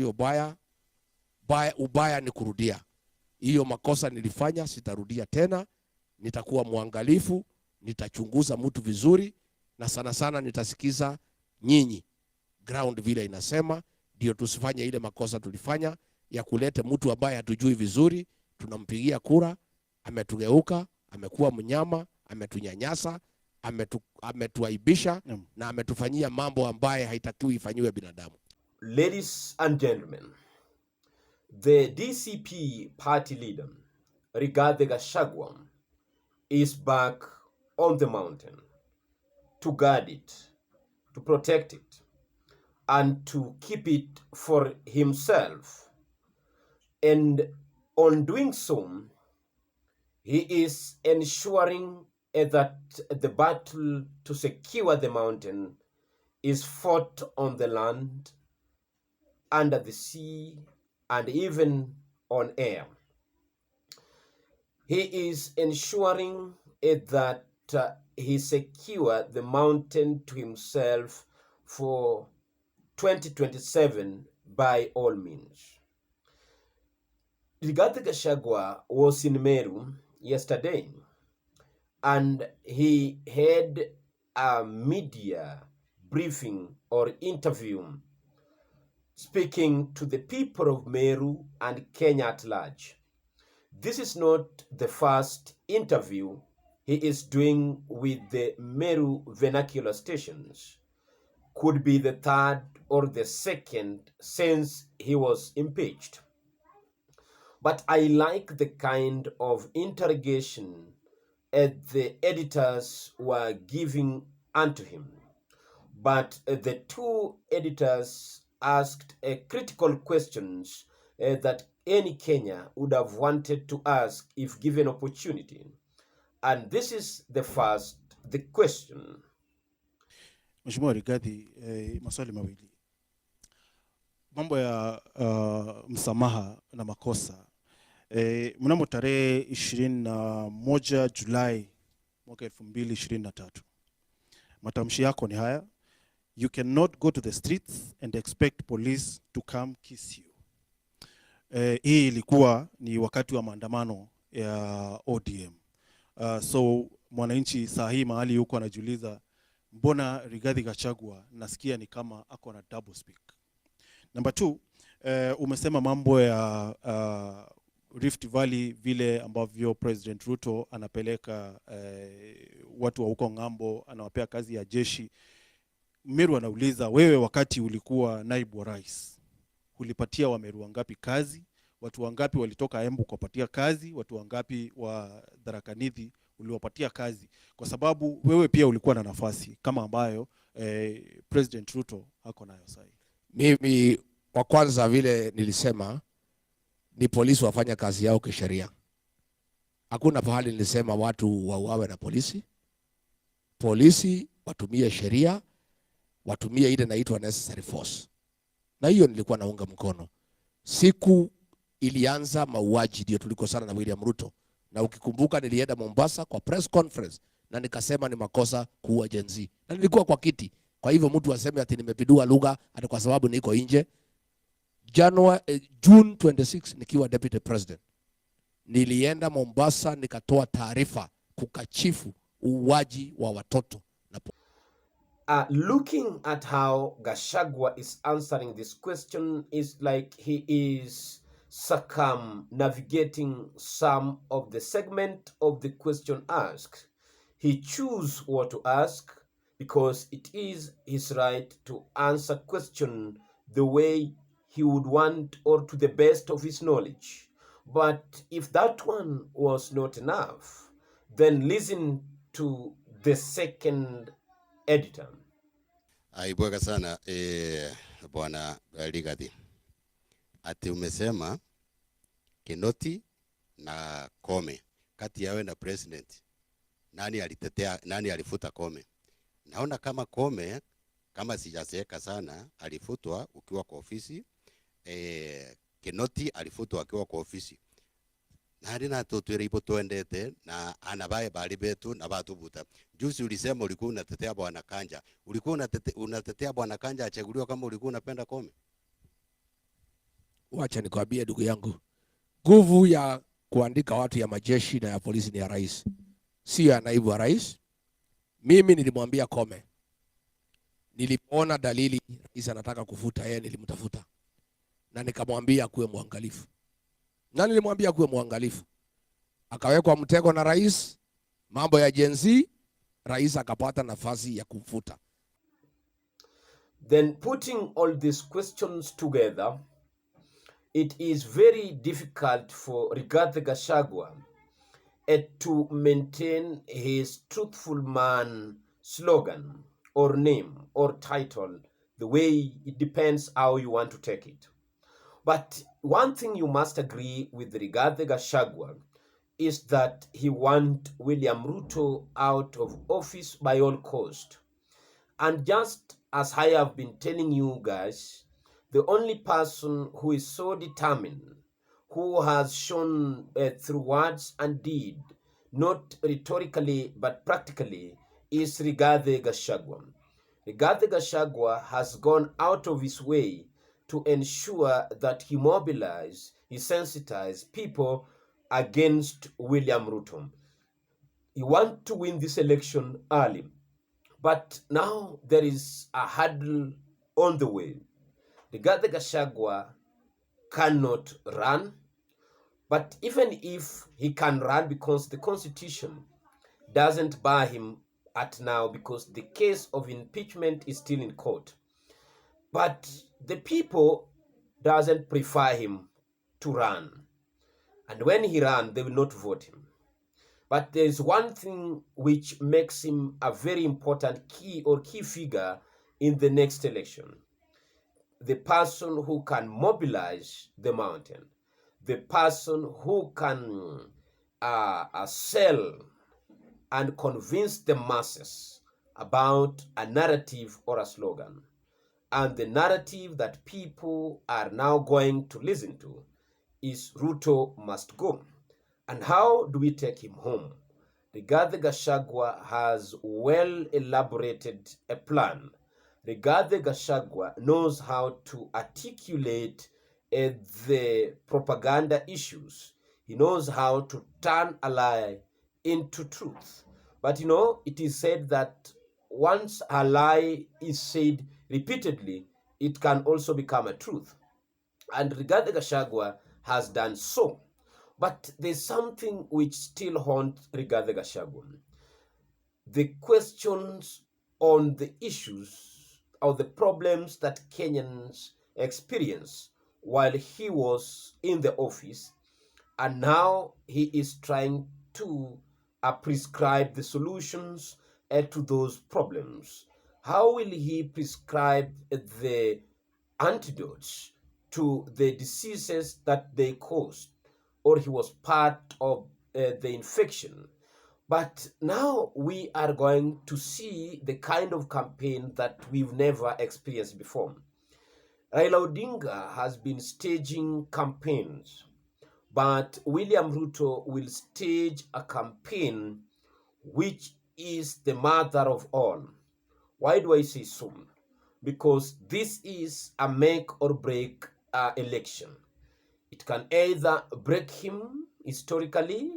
sio ubaya ni kurudia. Hiyo makosa nilifanya sitarudia tena, nitakuwa mwangalifu, nitachunguza mtu vizuri, na sana sana nitasikiza nyinyi ground vile inasema, ndio tusifanye ile makosa tulifanya ya kuleta mtu ambaye hatujui vizuri, tunampigia kura, ametugeuka, amekuwa mnyama, ametunyanyasa, ametuaibisha na ametufanyia mambo ambaye haitakiwi ifanywe binadamu. Ladies and gentlemen, the DCP party leader, Rigathi Gachagua, is back on the mountain to guard it, to protect it, and to keep it for himself. And on doing so, he is ensuring that the battle to secure the mountain is fought on the land, under the sea, and even on air. He is ensuring that he secure the mountain to himself for 2027 by all means. Rigathi Gachagua was in Meru yesterday, and he had a media briefing or interview speaking to the people of Meru and Kenya at large. This is not the first interview he is doing with the Meru vernacular stations. Could be the third or the second since he was impeached. But I like the kind of interrogation the editors were giving unto him. But the two editors asked critical questions that any Kenya would have wanted to ask if given opportunity. And this is the question. Mheshimiwa Rigathi, maswali mawili. Mambo ya msamaha na makosa. Mnamo tarehe 21 Julai mwaka 2023. Matamshi yako ni haya: you cannot go to the streets and expect police to come kiss you. Hii ilikuwa ni wakati wa maandamano ya ODM. So mwananchi saa hii mahali yuko anajiuliza, mbona Rigathi Gachagua nasikia ni kama ako na double speak. Number 2, umesema mambo ya Rift Valley, vile ambavyo President Ruto anapeleka watu wa huko ngambo, anawapea kazi ya jeshi. Meru anauliza, wewe wakati ulikuwa naibu wa rais, ulipatia wa Meru wangapi kazi? Watu wangapi walitoka Embu kupatia kazi? Watu wangapi wa Tharaka Nithi uliwapatia kazi? Kwa sababu wewe pia ulikuwa na nafasi kama ambayo President Ruto hako nayo sasa. Mimi kwa kwanza vile nilisema ni polisi wafanya kazi yao kisheria. Hakuna pahali nilisema watu wauawe na polisi. Polisi watumie sheria, watumie ile inaitwa necessary force. Na hiyo nilikuwa naunga mkono. Siku ilianza mauaji ndio tulikosana na William Ruto. Na ukikumbuka nilienda Mombasa kwa press conference na nikasema ni makosa kuua Gen Z. Na nilikuwa kwa kiti. Kwa hivyo mtu aseme ati nimepindua lugha ati kwa sababu niko nje. June 26 nikiwa deputy president, nilienda Mombasa nikatoa taarifa kukachifu uuaji wa watoto. Looking at how Gachagua is answering this question is like he is circumnavigating some of the segment of the question asked. He chooses what to ask because it is his right to answer question the way he would want or to the best of his knowledge. But if that one was not enough, then listen to the second editor. Aibweka sana bwana Rigathi. Ati umesema Kinoti na Kome, kati yawe na president, nani alifuta Kome? Naona kama Kome, kama sijaseka sana, alifutwa ukiwa kwa ofisi. Kinoti alifutwa akiwa kwa ofisi. Nari na tutwire ipo tuendete na anabaye bali betu na batu buta. Juzi ulisema ulikuwa unatetea bwana Kanja. Ulikuwa unatetea bwana Kanja achaguliwa kama ulikuwa unapenda Kome? wacha nikwambie ndugu yangu, nguvu ya kuandika watu ya majeshi na ya polisi ni ya rais, sio ya naibu wa rais. Mimi nilimwambia Kome, nilipoona dalili rais anataka kufuta yeye, nilimtafuta na nikamwambia kuwe mwangalifu, na nilimwambia kuwe mwangalifu. Akawekwa mtego na rais, mambo ya Gen Z, rais akapata nafasi ya kumfuta. Then putting all these questions together, it is very difficult for Rigathi Gachagua to maintain his truthful man slogan or name or title, the way it depends how you want to take it. But one thing you must agree with Rigathi Gachagua is that he wants William Ruto out of office by all cost. And just as I have been telling you guys, the only person who is so determined, who has shown through words and deed, not rhetorically but practically, is Rigathi Gachagua. Rigathi Gachagua has gone out of his way to ensure that he mobilize, he sensitize people against William Ruto. He wants to win this election early, but now there is a hurdle on the way. Rigathi Gachagua cannot run, but even if he can run, because the constitution doesn't bar him at now, because the case of impeachment is still in court. But the people doesn't prefer him to run. And when he runs, they will not vote him. But there is one thing which makes him a very important key figure in the next election. The person who can mobilize the mountain, the person who can sell and convince the masses about a narrative or a slogan. And the narrative that people are now going to listen to is Ruto must go. And how do we take him home? Rigathi Gachagua has well elaborated a plan. Rigathi Gachagua knows how to articulate the propaganda issues. He knows how to turn a lie into truth. But it is said that once a lie is said repeatedly, it can also become a truth. And Rigathi Gachagua has done so. But there's something which still haunts Rigathi Gachagua. The questions on the issues or the problems that Kenyans experienced while he was in the office, and now he is trying to prescribe the solutions to those problems. How will he prescribe the antidotes to the diseases that they caused, or he was part of the infection? But now we are going to see the kind of campaign that we've never experienced before. Raila Odinga has been staging campaigns, but William Ruto will stage a campaign which is the mother of all. Why do I say so? Because this is a make or break election. It can either break him historically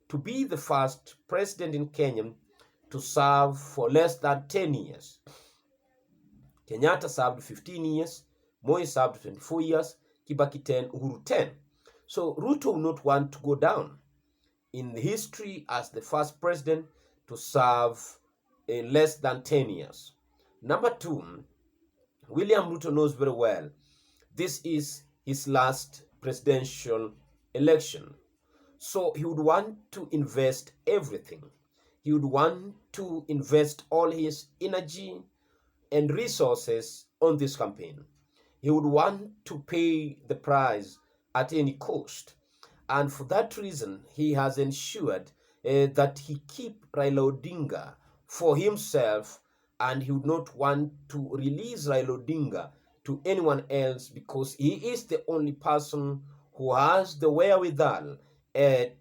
to be the first president in Kenya to serve for less than 10 years. Kenyatta served 15 years, Moi served 24 years, Kibaki 10, Uhuru 10. So Ruto will not want to go down in history as the first president to serve in less than 10 years. Number two, William Ruto knows very well this is his last presidential election. So he would want to invest everything. He would want to invest all his energy and resources on this campaign. He would want to pay the price at any cost. And for that reason, he has ensured that he keep Raila Odinga for himself, and he would not want to release Raila Odinga to anyone else, because he is the only person who has the wherewithal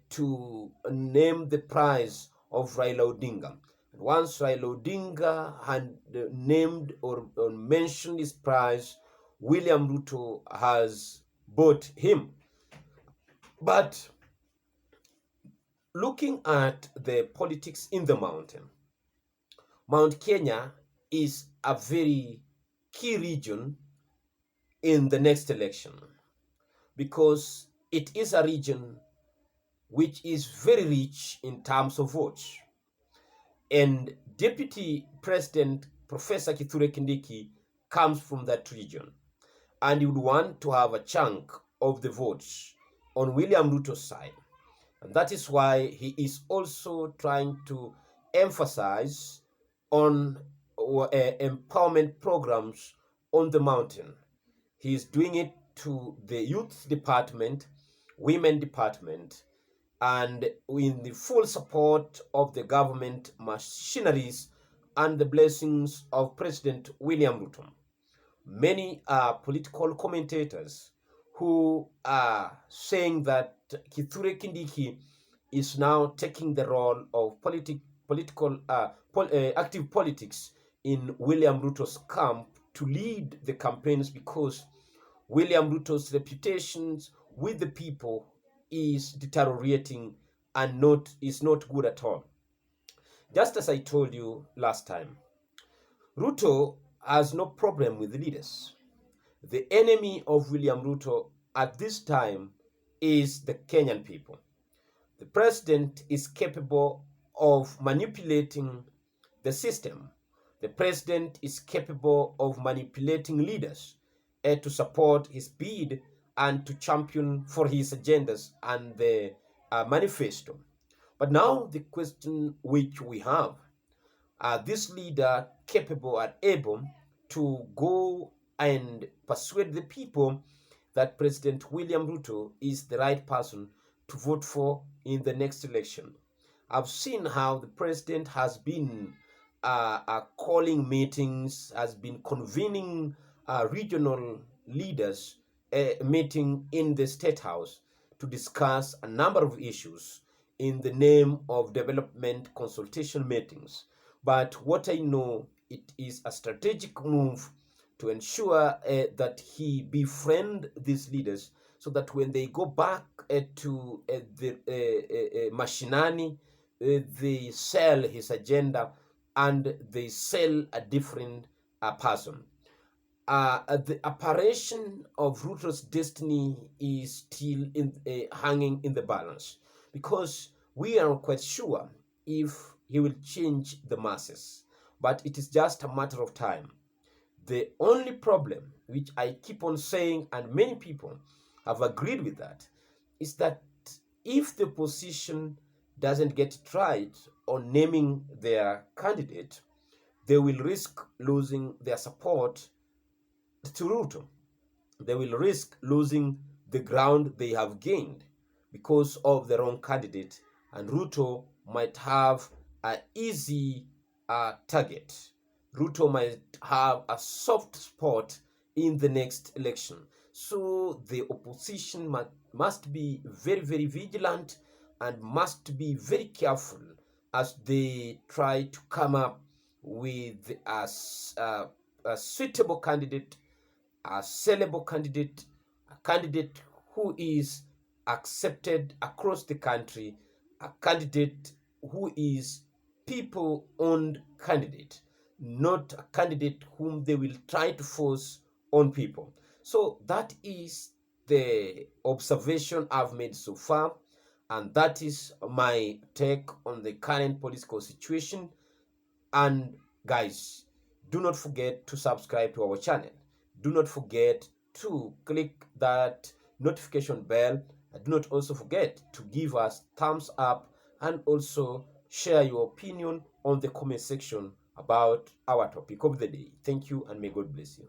to name the price of Raila Odinga. And once Raila Odinga had named or mentioned his price, William Ruto has vote him. But looking at the politics in the mountain, Mount Kenya is a very key region in the next election because it is a region which is very rich in terms of votes. And Deputy President Professor Kithure Kindiki comes from that region, and he would want to have a chunk of the votes on William Ruto's side. And that is why he is also trying to emphasize on empowerment programs on the mountain. He is doing it to the youth department, women department, and in the full support of the government machineries and the blessings of President William Ruto. Many political commentators who are saying that Kithure Kindiki is now taking the role of active politics in William Ruto's camp to lead the campaigns because William Ruto's reputation with the people is deteriorating and is not good at all. Just as I told you last time, Ruto has no problem with leaders. The enemy of William Ruto at this time is the Kenyan people. The president is capable of manipulating the system. The president is capable of manipulating leaders to support his bid and to champion for his agendas and the manifesto. But now the question which we have, are this leader capable and able to go and persuade the people that President William Ruto is the right person to vote for in the next election? I've seen how the president has been calling meetings, has been convening regional leaders meeting in the State House to discuss a number of issues in the name of development consultation meetings. But what I know, it is a strategic move to ensure that he befriend these leaders so that when they go back to the machinani, they sell his agenda and they sell a different person. The apparition of Ruto's destiny is still hanging in the balance because we are not quite sure if he will change the masses, but it is just a matter of time. The only problem, which I keep on saying, and many people have agreed with that, is that if the opposition doesn't get it right on naming their candidate, they will risk losing their support to Ruto. They will risk losing the ground they have gained because of the wrong candidate, and Ruto might have an easy target. Ruto might have a soft spot in the next election. So the opposition must be very, very vigilant and must be very careful as they try to come up with a suitable candidate, a sellable candidate, a candidate who is accepted across the country, a candidate who is people-owned candidate, not a candidate whom they will try to force on people. So that is the observation I've made so far, and that is my take on the current political situation. And guys, do not forget to subscribe to our channel. Do not forget to click that notification bell. And do not also forget to give us thumbs up and also share your opinion on the comment section about our topic of the day. Thank you and may God bless you.